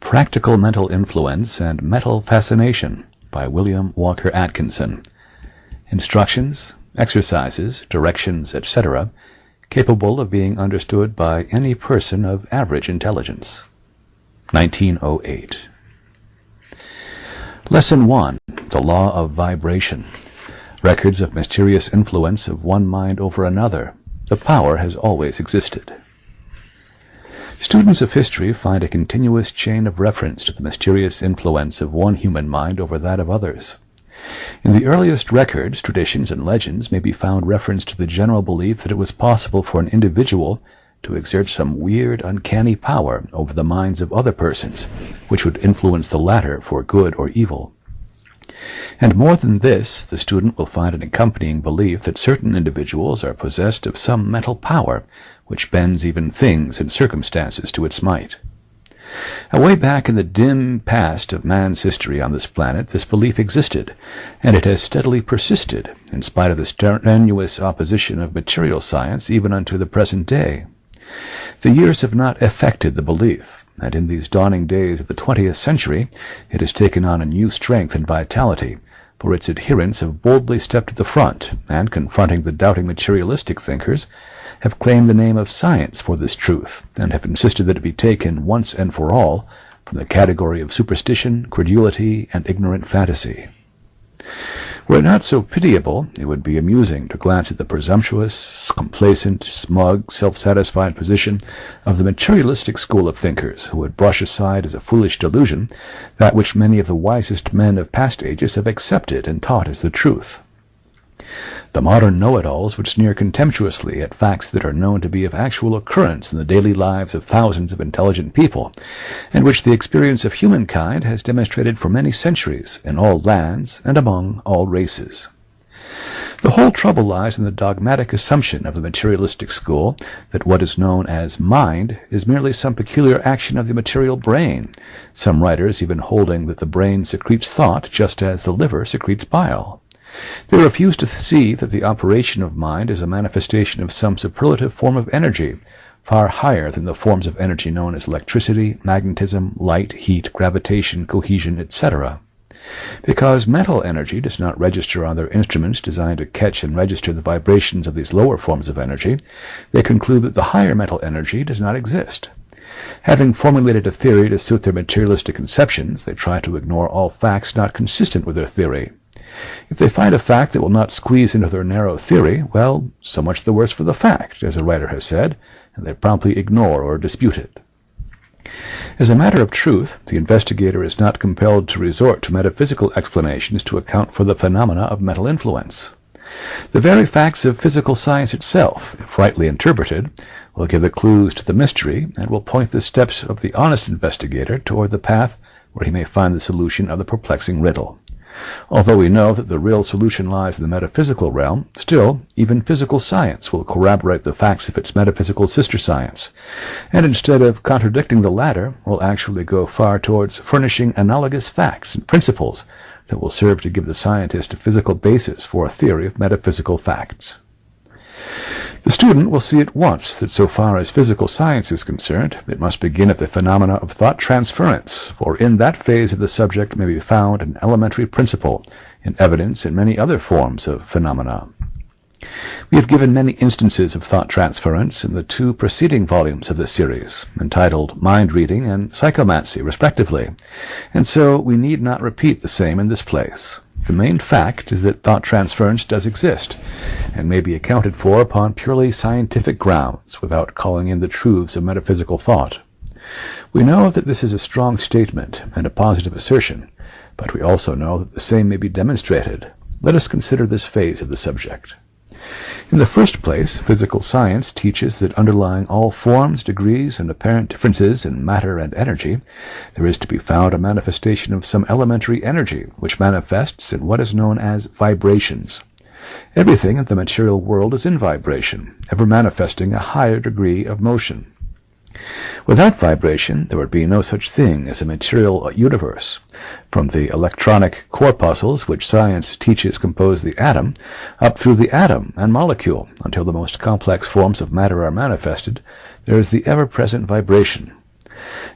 Practical Mental Influence and Mental Fascination by William Walker Atkinson. Instructions, exercises, directions, etc., capable of being understood by any person of average intelligence. 1908. Lesson 1. The Law of Vibration. Records of mysterious influence of one mind over another. The power has always existed. Students of history find a continuous chain of reference to the mysterious influence of one human mind over that of others. In the earliest records, traditions, and legends may be found reference to the general belief that it was possible for an individual to exert some weird, uncanny power over the minds of other persons, which would influence the latter for good or evil. And more than this, the student will find an accompanying belief that certain individuals are possessed of some mental power which bends even things and circumstances to its might. Away back in the dim past of man's history on this planet, this belief existed, and it has steadily persisted, in spite of the strenuous opposition of material science even unto the present day. The years have not affected the belief, and in these dawning days of the 20th century it has taken on a new strength and vitality, for its adherents have boldly stepped to the front, and, confronting the doubting materialistic thinkers, have claimed the name of science for this truth, and have insisted that it be taken once and for all from the category of superstition, credulity, and ignorant fantasy. Were it not so pitiable, it would be amusing to glance at the presumptuous, complacent, smug, self-satisfied position of the materialistic school of thinkers, who would brush aside as a foolish delusion that which many of the wisest men of past ages have accepted and taught as the truth. The modern know-it-alls would sneer contemptuously at facts that are known to be of actual occurrence in the daily lives of thousands of intelligent people, and which the experience of humankind has demonstrated for many centuries in all lands and among all races. The whole trouble lies in the dogmatic assumption of the materialistic school that what is known as mind is merely some peculiar action of the material brain, some writers even holding that the brain secretes thought just as the liver secretes bile. They refuse to see that the operation of mind is a manifestation of some superlative form of energy, far higher than the forms of energy known as electricity, magnetism, light, heat, gravitation, cohesion, etc. Because mental energy does not register on their instruments designed to catch and register the vibrations of these lower forms of energy, they conclude that the higher mental energy does not exist. Having formulated a theory to suit their materialistic conceptions, they try to ignore all facts not consistent with their theory. If they find a fact that will not squeeze into their narrow theory, well, so much the worse for the fact, as a writer has said, and they promptly ignore or dispute it. As a matter of truth, the investigator is not compelled to resort to metaphysical explanations to account for the phenomena of mental influence. The very facts of physical science itself, if rightly interpreted, will give the clues to the mystery and will point the steps of the honest investigator toward the path where he may find the solution of the perplexing riddle. Although we know that the real solution lies in the metaphysical realm, still, even physical science will corroborate the facts of its metaphysical sister science, and instead of contradicting the latter, will actually go far towards furnishing analogous facts and principles that will serve to give the scientist a physical basis for a theory of metaphysical facts. The student will see at once that so far as physical science is concerned, it must begin at the phenomena of thought transference, for in that phase of the subject may be found an elementary principle in evidence in many other forms of phenomena. We have given many instances of thought transference in the two preceding volumes of this series, entitled Mind Reading and Psychomancy, respectively, and so we need not repeat the same in this place. The main fact is that thought transference does exist, and may be accounted for upon purely scientific grounds, without calling in the truths of metaphysical thought. We know that this is a strong statement and a positive assertion, but we also know that the same may be demonstrated. Let us consider this phase of the subject. In the first place, physical science teaches that underlying all forms, degrees, and apparent differences in matter and energy, there is to be found a manifestation of some elementary energy, which manifests in what is known as vibrations. Everything in the material world is in vibration, ever manifesting a higher degree of motion. Without vibration, there would be no such thing as a material universe. From the electronic corpuscles which science teaches compose the atom, up through the atom and molecule, until the most complex forms of matter are manifested, there is the ever-present vibration.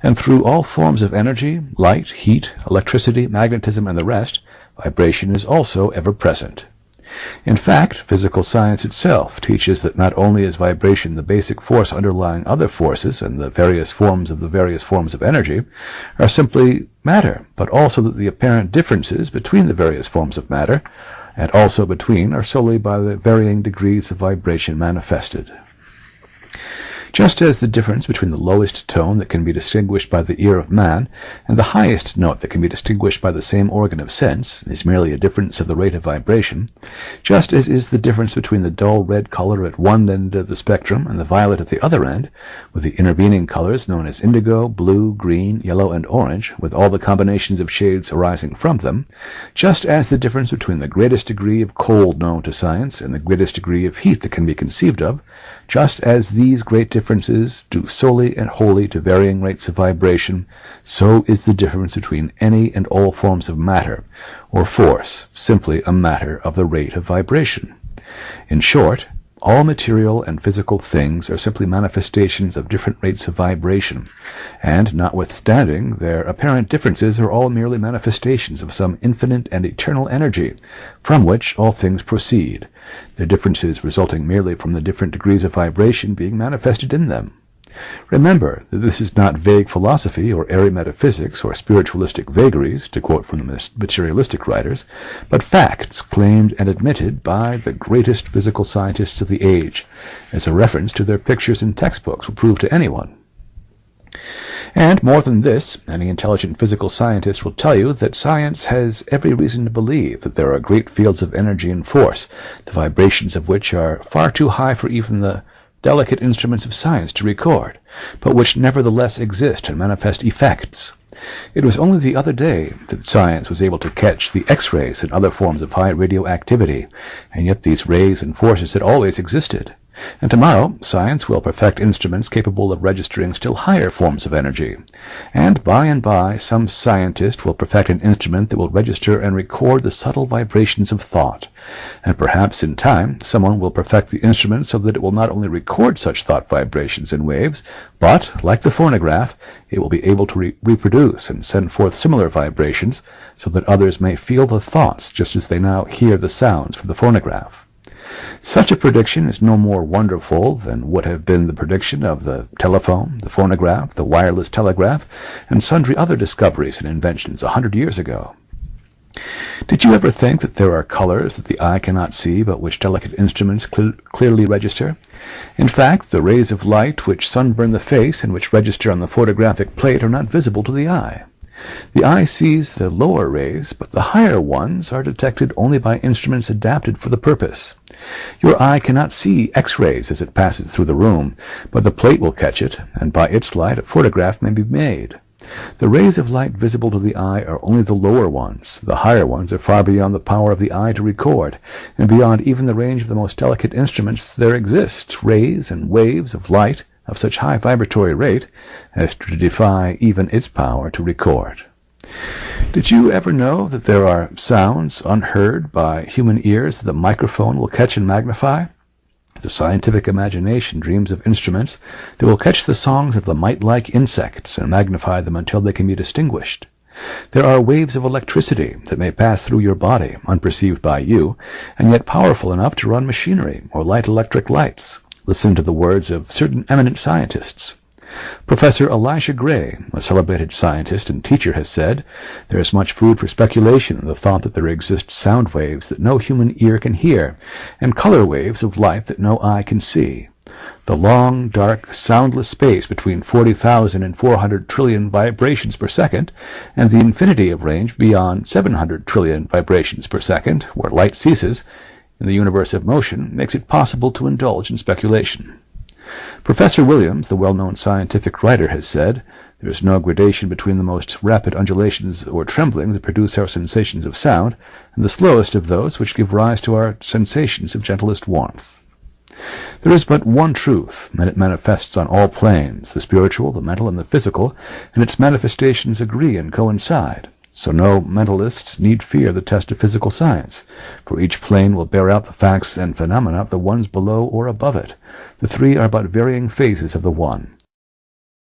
And through all forms of energy, light, heat, electricity, magnetism, and the rest, vibration is also ever present. In fact, physical science itself teaches that not only is vibration the basic force underlying other forces, and the various forms of energy are simply matter, but also that the apparent differences between the various forms of matter, and also between, are solely by the varying degrees of vibration manifested. Just as the difference between the lowest tone that can be distinguished by the ear of man and the highest note that can be distinguished by the same organ of sense is merely a difference of the rate of vibration, just as is the difference between the dull red color at one end of the spectrum and the violet at the other end, with the intervening colors known as indigo, blue, green, yellow, and orange, with all the combinations of shades arising from them, just as the difference between the greatest degree of cold known to science and the greatest degree of heat that can be conceived of, just as these great differences due solely and wholly to varying rates of vibration, so is the difference between any and all forms of matter, or force, simply a matter of the rate of vibration. In short, all material and physical things are simply manifestations of different rates of vibration, and notwithstanding their apparent differences are all merely manifestations of some infinite and eternal energy, from which all things proceed, their differences resulting merely from the different degrees of vibration being manifested in them. Remember that this is not vague philosophy or airy metaphysics or spiritualistic vagaries, to quote from the materialistic writers, but facts claimed and admitted by the greatest physical scientists of the age, as a reference to their pictures and textbooks will prove to anyone. And more than this, any intelligent physical scientist will tell you that science has every reason to believe that there are great fields of energy and force, the vibrations of which are far too high for even the delicate instruments of science to record, but which nevertheless exist and manifest effects. It was only the other day that science was able to catch the X-rays and other forms of high radioactivity, and yet these rays and forces had always existed. And tomorrow, science will perfect instruments capable of registering still higher forms of energy. And by, some scientist will perfect an instrument that will register and record the subtle vibrations of thought. And perhaps in time, someone will perfect the instrument so that it will not only record such thought vibrations and waves, but, like the phonograph, it will be able to reproduce and send forth similar vibrations so that others may feel the thoughts just as they now hear the sounds from the phonograph. Such a prediction is no more wonderful than would have been the prediction of the telephone, the phonograph, the wireless telegraph, and sundry other discoveries and inventions 100 years ago. Did you ever think that there are colors that the eye cannot see, but which delicate instruments clearly register? In fact, the rays of light which sunburn the face and which register on the photographic plate are not visible to the eye. The eye sees the lower rays, but the higher ones are detected only by instruments adapted for the purpose. Your eye cannot see X-rays as it passes through the room, but the plate will catch it, and by its light a photograph may be made. The rays of light visible to the eye are only the lower ones. The higher ones are far beyond the power of the eye to record, and beyond even the range of the most delicate instruments there exist rays and waves of light of such high vibratory rate as to defy even its power to record. Did you ever know that there are sounds unheard by human ears that the microphone will catch and magnify? The scientific imagination dreams of instruments that will catch the songs of the mite-like insects and magnify them until they can be distinguished. There are waves of electricity that may pass through your body, unperceived by you, and yet powerful enough to run machinery or light electric lights. Listen to the words of certain eminent scientists. Professor Elisha Gray, a celebrated scientist and teacher, has said, "There is much food for speculation in the thought that there exist sound waves that no human ear can hear, and color waves of light that no eye can see. The long, dark, soundless space between 40,000 and 400 trillion vibrations per second, and the infinity of range beyond 700 trillion vibrations per second, where light ceases, in the universe of motion, makes it possible to indulge in speculation." Professor Williams, the well-known scientific writer, has said, "There is no gradation between the most rapid undulations or tremblings that produce our sensations of sound, and the slowest of those which give rise to our sensations of gentlest warmth." There is but one truth, and it manifests on all planes, the spiritual, the mental, and the physical, and its manifestations agree and coincide. So no mentalist need fear the test of physical science, for each plane will bear out the facts and phenomena of the ones below or above it. The three are but varying phases of the one.